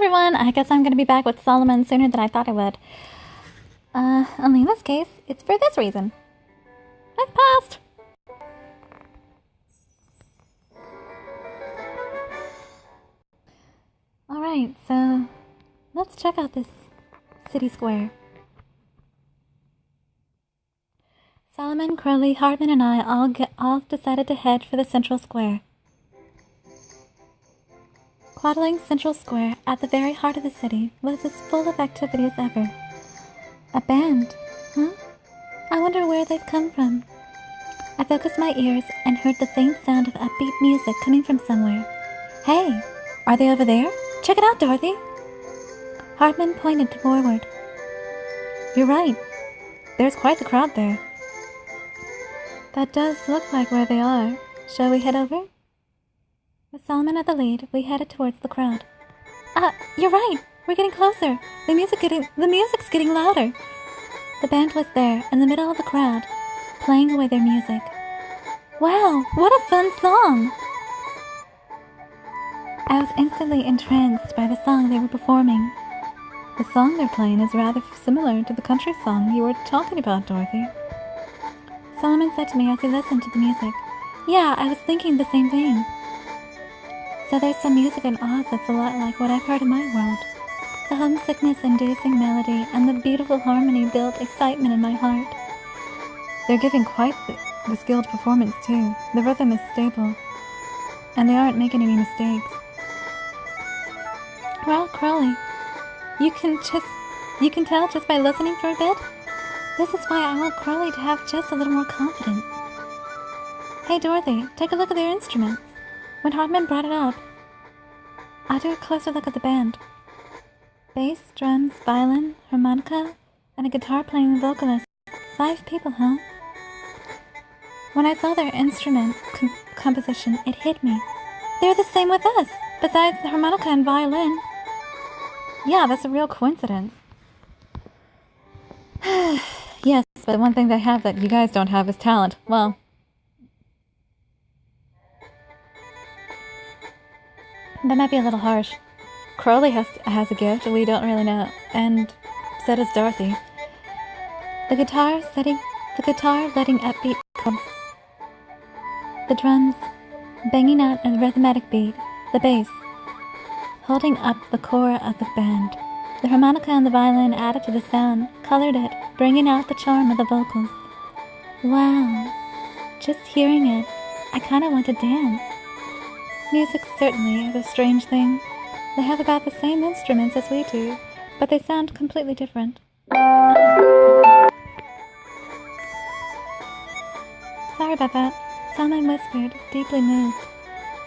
everyone! I guess I'm gonna be back with Solomon sooner than I thought I would. Only in this case, it's for this reason. I've passed! Alright, so let's check out this city square. Solomon, Crowley, Hartman, and I all decided to head for the central square. Quadling Central Square, at the very heart of the city, was as full of activity as ever. A band, huh? I wonder where they've come from. I focused my ears and heard the faint sound of upbeat music coming from somewhere. Hey, are they over there? Check it out, Dorothy! Hartman pointed forward. You're right. There's quite the crowd there. That does look like where they are. Shall we head over? With Solomon at the lead, we headed towards the crowd. You're right! We're getting closer! The music's getting louder! The band was there, in the middle of the crowd, playing away their music. Wow, what a fun song! I was instantly entranced by the song they were performing. The song they're playing is rather similar to the country song you were talking about, Dorothy. Solomon said to me as he listened to the music. Yeah, I was thinking the same thing. So there's some music in Oz that's a lot like what I've heard in my world. The homesickness-inducing melody and the beautiful harmony built excitement in my heart. They're giving quite the skilled performance, too. The rhythm is stable, and they aren't making any mistakes. Well, Crowley, you can tell just by listening for a bit. This is why I want Crowley to have just a little more confidence. Hey, Dorothy, take a look at their instruments. When Hartman brought it up, I took a closer look at the band. Bass, drums, violin, harmonica, and a guitar playing vocalist. 5 people, huh? When I saw their instrument composition, it hit me. They're the same with us, besides the harmonica and violin. Yeah, that's a real coincidence. Yes, but one thing they have that you guys don't have is talent. Well, that might be a little harsh. Crowley has a gift we don't really know, and so does Dorothy. The guitar letting upbeat chords. The drums banging out a rhythmic beat. The bass holding up the core of the band. The harmonica and the violin added to the sound, colored it, bringing out the charm of the vocals. Wow, just hearing it, I kind of want to dance. Music certainly is a strange thing. They have about the same instruments as we do, but they sound completely different. Sorry about that, Solomon whispered, deeply moved.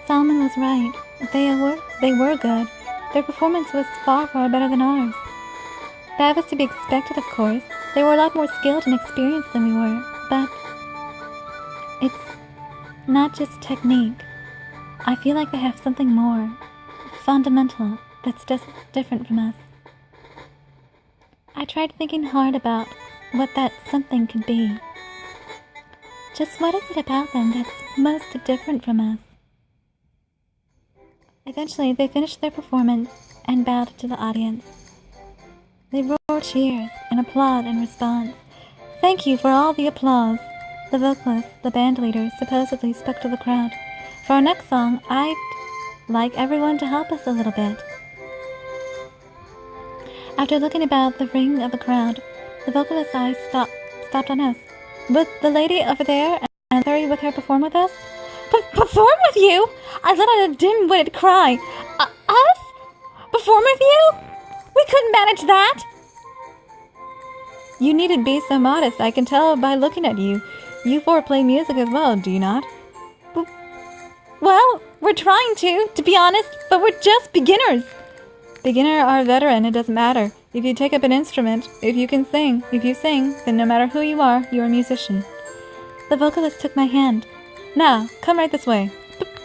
Solomon was right. They were good. Their performance was far, far better than ours. That was to be expected, of course. They were a lot more skilled and experienced than we were, but it's not just technique. I feel like they have something more fundamental that's just different from us. I tried thinking hard about what that something could be. Just what is it about them that's most different from us? Eventually, they finished their performance and bowed to the audience. They roared cheers and applaud in response. Thank you for all the applause. The vocalist, the band leader, supposedly spoke to the crowd. For our next song, I'd like everyone to help us a little bit. After looking about the ring of the crowd, the vocalist's eyes stopped on us. Would the lady over there and Larry with her perform with us? Perform with you? I let out a dim-witted cry. Us? Perform with you? We couldn't manage that. You needn't be so modest, I can tell by looking at you. You 4 play music as well, do you not? Well, we're trying to be honest, but we're just beginners. Beginner or veteran, it doesn't matter. If you take up an instrument, if you sing, then no matter who you are, you're a musician. The vocalist took my hand. Now, come right this way.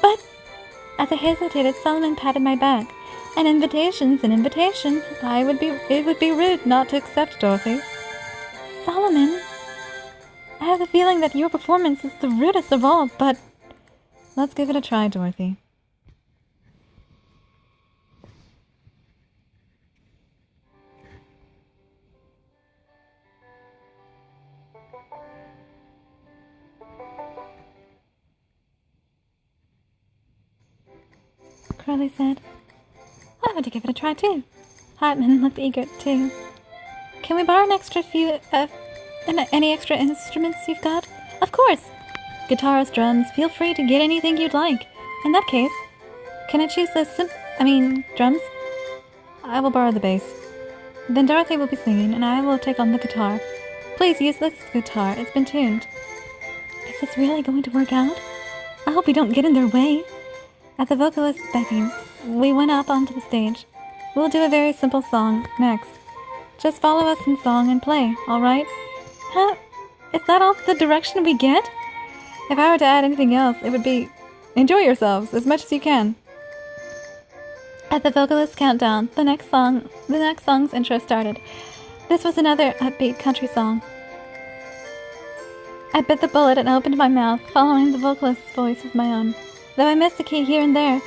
But, as I hesitated, Solomon patted my back. An invitation's an invitation. It would be rude not to accept, Dorothy. Solomon, I have the feeling that your performance is the rudest of all, but let's give it a try, Dorothy. Crowley said. I want to give it a try too. Hartman looked eager too. Can we borrow an extra few, any extra instruments you've got? Of course! Guitars, drums, feel free to get anything you'd like. In that case, can I choose drums? I will borrow the bass. Then Dorothy will be singing, and I will take on the guitar. Please use this guitar, it's been tuned. Is this really going to work out? I hope we don't get in their way. At the vocalist's begging, we went up onto the stage. We'll do a very simple song next. Just follow us in song and play, alright? Huh? Is that all the direction we get? If I were to add anything else, it would be, enjoy yourselves as much as you can. At the vocalist's countdown, the next song's intro started. This was another upbeat country song. I bit the bullet and opened my mouth, following the vocalist's voice with my own. Though I missed a key here and there,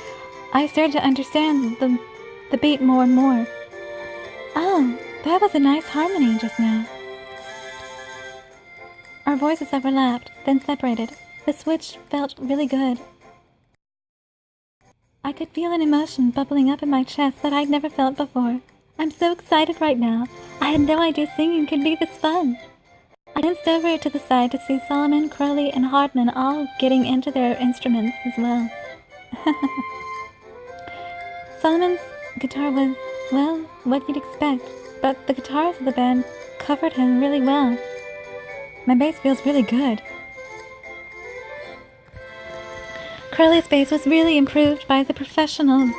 I started to understand the beat more and more. Oh, that was a nice harmony just now. Our voices overlapped, then separated. The switch felt really good. I could feel an emotion bubbling up in my chest that I'd never felt before. I'm so excited right now. I had no idea singing could be this fun. I glanced over to the side to see Solomon, Crowley, and Hartman all getting into their instruments as well. Solomon's guitar was, well, what you'd expect, but the guitars of the band covered him really well. My bass feels really good. Crowley's bass was really improved by the professional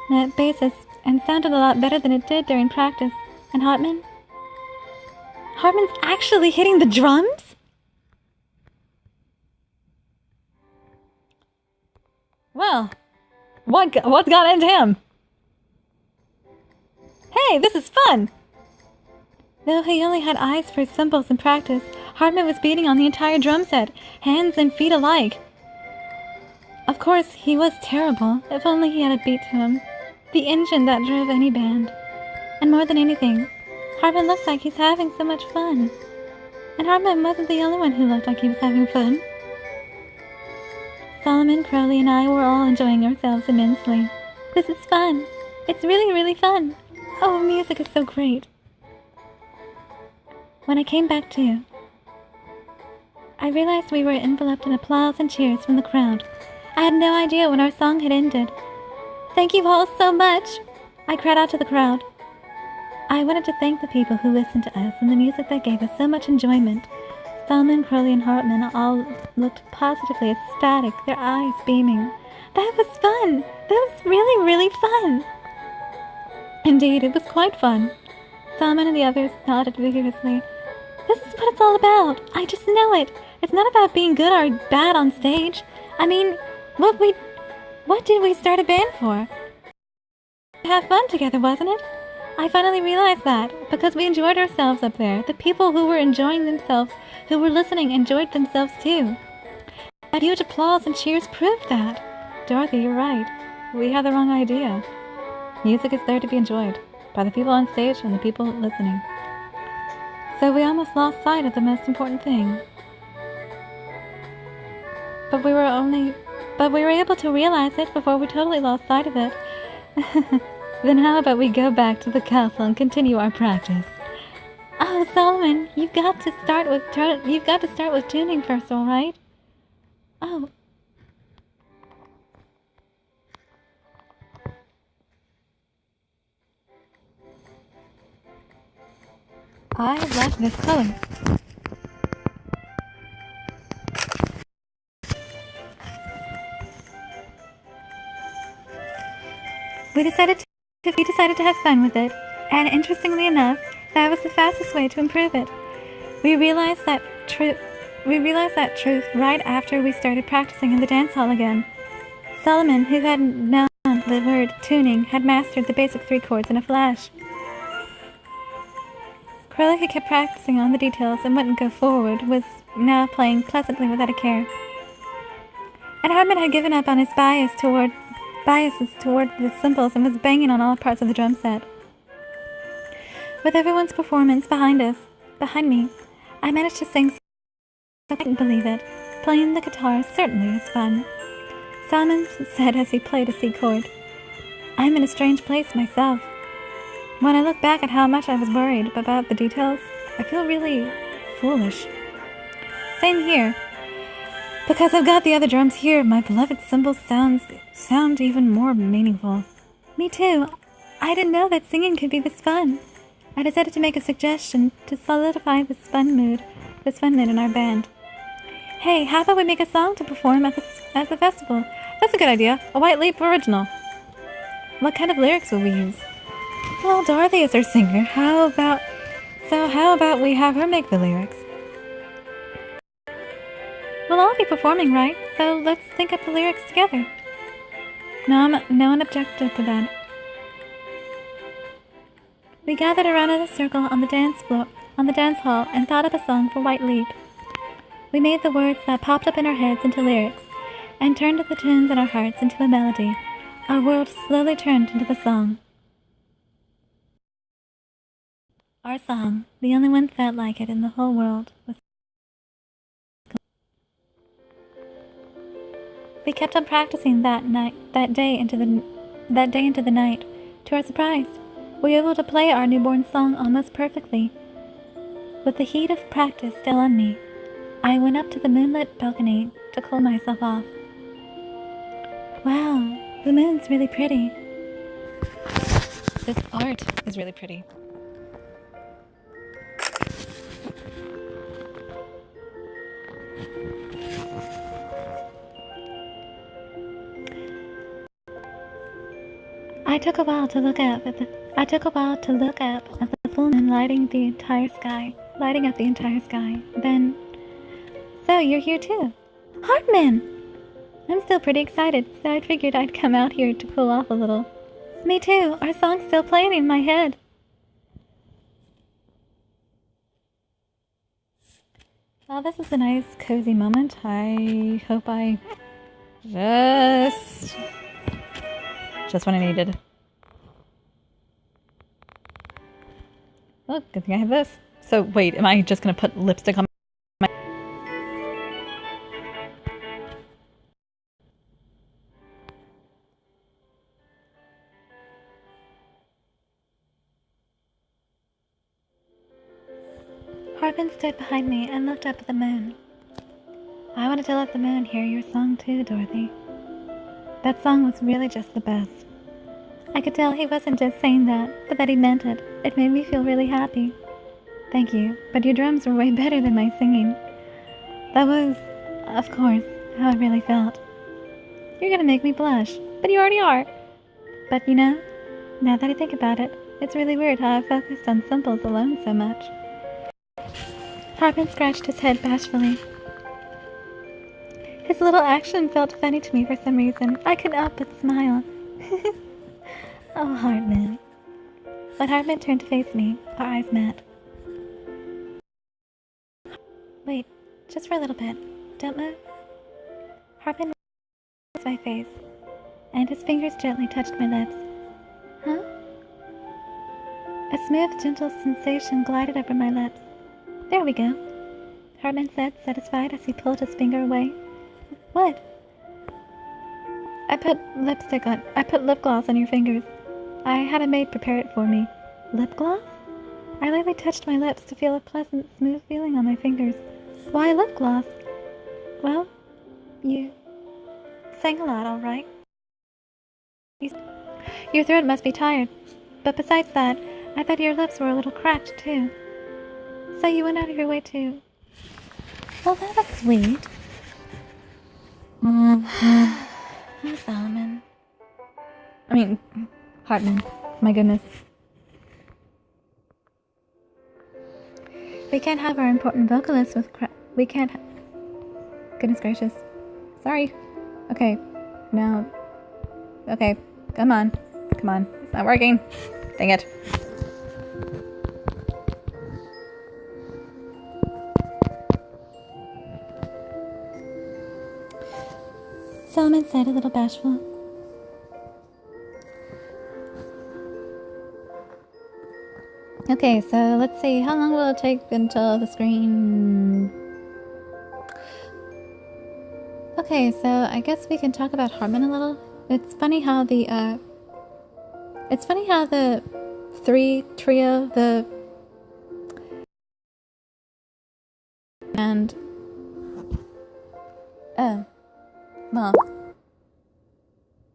bassist and sounded a lot better than it did during practice. And Hartman's actually hitting the drums? Well, what's got into him? Hey, this is fun! Though he only had eyes for cymbals in practice, Hartman was beating on the entire drum set, hands and feet alike. Of course, he was terrible. If only he had a beat to him. The engine that drove any band. And more than anything, Hartman looks like he's having so much fun. And Hartman wasn't the only one who looked like he was having fun. Solomon, Crowley, and I were all enjoying ourselves immensely. This is fun. It's really, really fun. Oh, music is so great. When I came back to, I realized we were enveloped in applause and cheers from the crowd. I had no idea when our song had ended. Thank you all so much! I cried out to the crowd. I wanted to thank the people who listened to us and the music that gave us so much enjoyment. Solomon, Crowley, and Hartman all looked positively ecstatic, their eyes beaming. That was fun! That was really, really fun! Indeed, it was quite fun. Solomon and the others nodded vigorously. This is what it's all about. I just know it. It's not about being good or bad on stage. I mean, what did we start a band for? To have fun together, wasn't it? I finally realized that, because we enjoyed ourselves up there. The people who were enjoying themselves, who were listening, enjoyed themselves too. That huge applause and cheers proved that. Dorothy, you're right. We had the wrong idea. Music is there to be enjoyed, by the people on stage and the people listening. So we almost lost sight of the most important thing. But we were able to realize it before we totally lost sight of it. Then how about we go back to the castle and continue our practice? Oh, Solomon, you've got to start with tuning first, all right? Oh. I like this color. We decided to have fun with it, and interestingly enough, that was the fastest way to improve it. We realized that truth right after we started practicing in the dance hall again. Solomon, who had known the word tuning, had mastered the basic 3 chords in a flash. Crowley, who kept practicing on the details and wouldn't go forward, was now playing pleasantly without a care. And Hartman had given up on his biases toward the cymbals and was banging on all parts of the drum set. With everyone's performance behind me, I managed to sing so I couldn't believe it. Playing the guitar certainly is fun. Salmon said as he played a C chord. I'm in a strange place myself. When I look back at how much I was worried about the details, I feel really foolish. Same here. Because I've got the other drums here, my beloved cymbals sound even more meaningful. Me too. I didn't know that singing could be this fun. I decided to make a suggestion to solidify this fun mood in our band. Hey, how about we make a song to perform at the festival? That's a good idea. A White Leap original. What kind of lyrics will we use? Well, Dorothy is our singer. How about we have her make the lyrics? We'll all be performing, right? So let's think up the lyrics together. No one objected to that. We gathered around in a circle on the dance hall, and thought up a song for White Leap. We made the words that popped up in our heads into lyrics, and turned the tunes in our hearts into a melody. Our world slowly turned into the song. Our song, the only one felt like it in the whole world, was. We kept on practicing that day into the night. To our surprise, we were able to play our newborn song almost perfectly. With the heat of practice still on me, I went up to the moonlit balcony to cool myself off. Wow, the moon's really pretty. This art is really pretty. I took a while to look up at the full moon lighting up the entire sky. Then, so you're here too, Hartman! I'm still pretty excited, so I figured I'd come out here to cool off a little. Me too. Our song's still playing in my head. Well, this is a nice, cozy moment. I hope I just what I needed. Oh, good thing I have this. So, wait, am I just gonna put lipstick on my... Harbin stood behind me and looked up at the moon. I wanted to let the moon hear your song too, Dorothy. That song was really just the best. I could tell he wasn't just saying that, but that he meant it. It made me feel really happy. Thank you, but your drums were way better than my singing. That was, of course, how I really felt. You're gonna make me blush, but you already are. But you know, now that I think about it, it's really weird how I focused on cymbals alone so much. Harbin scratched his head bashfully. His little action felt funny to me for some reason. I couldn't help but smile. Oh, Hartman. When Hartman turned to face me, our eyes met. Wait, just for a little bit. Don't move. Hartman raised my face, and his fingers gently touched my lips. Huh? A smooth, gentle sensation glided over my lips. There we go, Hartman said, satisfied as he pulled his finger away. What? I put lip gloss on your fingers. I had a maid prepare it for me. Lip gloss? I lightly touched my lips to feel a pleasant, smooth feeling on my fingers. Why lip gloss? Well, you sang a lot, all right. Your throat must be tired. But besides that, I thought your lips were a little cracked, too. So you went out of your way to... Well, that was sweet. Oh, Solomon. I mean, Hartman. My goodness. We can't have our important vocalist with we can't Goodness gracious. Sorry. Okay. Now. Okay. Come on. Come on. It's not working. Dang it. Solomon said, a little bashful. Okay, so let's see. How long will it take until the screen... Okay, so I guess we can talk about Harmon a little. It's funny how the three trio, and Mom,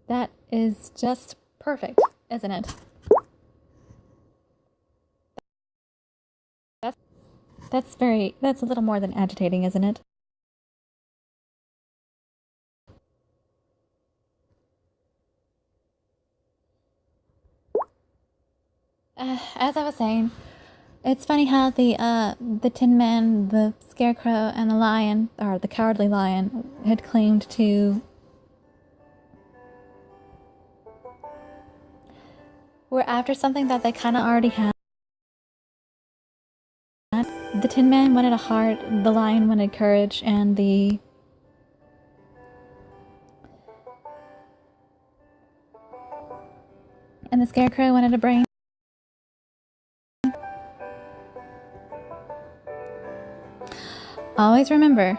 that is just perfect, isn't it? That's a little more than agitating, isn't it? As I was saying, it's funny how the Tin Man, the Scarecrow, and the Lion, or the Cowardly Lion, had claimed to. Were after something that they kind of already had. The Tin Man wanted a heart, the Lion wanted courage, and the Scarecrow wanted a brain. Always remember,